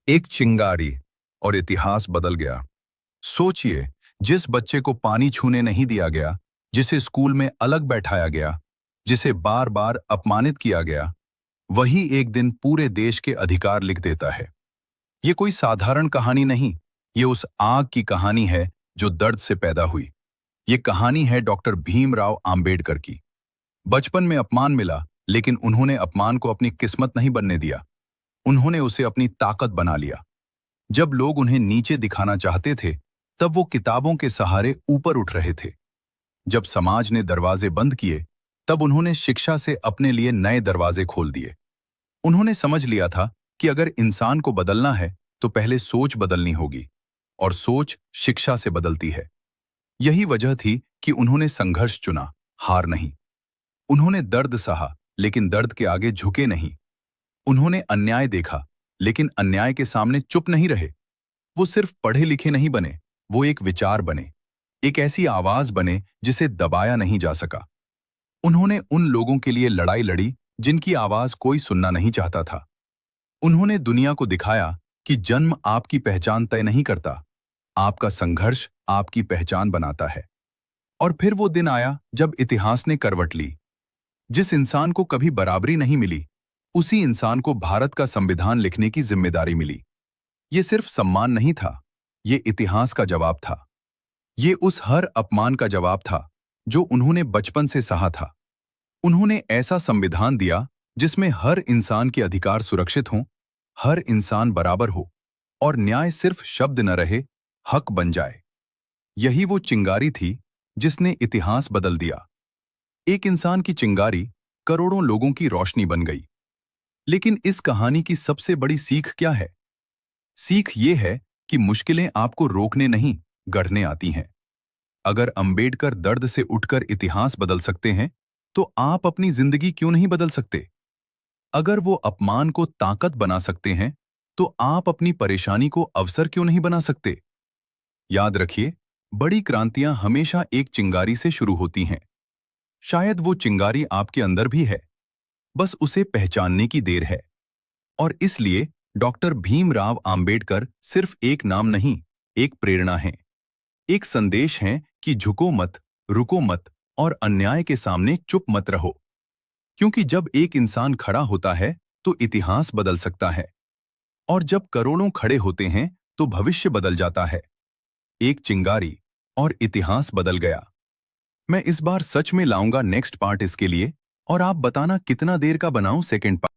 एक चिंगारी और इतिहास बदल गया। सोचिए, जिस बच्चे को पानी छूने नहीं दिया गया, जिसे स्कूल में अलग बैठाया गया, जिसे बार बार अपमानित किया गया, वही एक दिन पूरे देश के अधिकार लिख देता है। ये कोई साधारण कहानी नहीं, ये उस आग की कहानी है जो दर्द से पैदा हुई। ये कहानी है डॉक्टर भीमराव आंबेडकर की। बचपन में अपमान मिला, लेकिन उन्होंने अपमान को अपनी किस्मत नहीं बनने दिया। उन्होंने उसे अपनी ताकत बना लिया। जब लोग उन्हें नीचे दिखाना चाहते थे, तब वो किताबों के सहारे ऊपर उठ रहे थे। जब समाज ने दरवाजे बंद किए, तब उन्होंने शिक्षा से अपने लिए नए दरवाजे खोल दिए। उन्होंने समझ लिया था कि अगर इंसान को बदलना है, तो पहले सोच बदलनी होगी, और सोच शिक्षा से बदलती है। यही वजह थी कि उन्होंने संघर्ष चुना, हार नहीं। उन्होंने दर्द सहा, लेकिन दर्द के आगे झुके नहीं। उन्होंने अन्याय देखा, लेकिन अन्याय के सामने चुप नहीं रहे। वो सिर्फ पढ़े लिखे नहीं बने, वो एक विचार बने, एक ऐसी आवाज बने जिसे दबाया नहीं जा सका। उन्होंने उन लोगों के लिए लड़ाई लड़ी जिनकी आवाज कोई सुनना नहीं चाहता था। उन्होंने दुनिया को दिखाया कि जन्म आपकी पहचान तय नहीं करता, आपका संघर्ष आपकी पहचान बनाता है। और फिर वो दिन आया जब इतिहास ने करवट ली। जिस इंसान को कभी बराबरी नहीं मिली, उसी इंसान को भारत का संविधान लिखने की जिम्मेदारी मिली। ये सिर्फ सम्मान नहीं था, ये इतिहास का जवाब था। ये उस हर अपमान का जवाब था जो उन्होंने बचपन से सहा था। उन्होंने ऐसा संविधान दिया जिसमें हर इंसान के अधिकार सुरक्षित हों, हर इंसान बराबर हो, और न्याय सिर्फ शब्द न रहे, हक बन जाए। यही वो चिंगारी थी जिसने इतिहास बदल दिया। एक इंसान की चिंगारी करोड़ों लोगों की रोशनी बन गई। लेकिन इस कहानी की सबसे बड़ी सीख क्या है? सीख ये है कि मुश्किलें आपको रोकने नहीं, गढ़ने आती हैं। अगर अंबेडकर दर्द से उठकर इतिहास बदल सकते हैं, तो आप अपनी जिंदगी क्यों नहीं बदल सकते? अगर वो अपमान को ताकत बना सकते हैं, तो आप अपनी परेशानी को अवसर क्यों नहीं बना सकते? याद रखिए, बड़ी क्रांतियां हमेशा एक चिंगारी से शुरू होती हैं। शायद वो चिंगारी आपके अंदर भी है, बस उसे पहचानने की देर है। और इसलिए डॉक्टर भीमराव आंबेडकर सिर्फ एक नाम नहीं, एक प्रेरणा है। एक संदेश है कि झुको मत, रुको मत, और अन्याय के सामने चुप मत रहो। क्योंकि जब एक इंसान खड़ा होता है, तो इतिहास बदल सकता है। और जब करोड़ों खड़े होते हैं, तो भविष्य बदल जाता है। एक चिंगारी, और इतिहास बदल गया। मैं इस बार सच में लाऊंगा नेक्स्ट पार्ट इसके लिए, और आप बताना कितना देर का बनाऊं सेकंड पार्ट।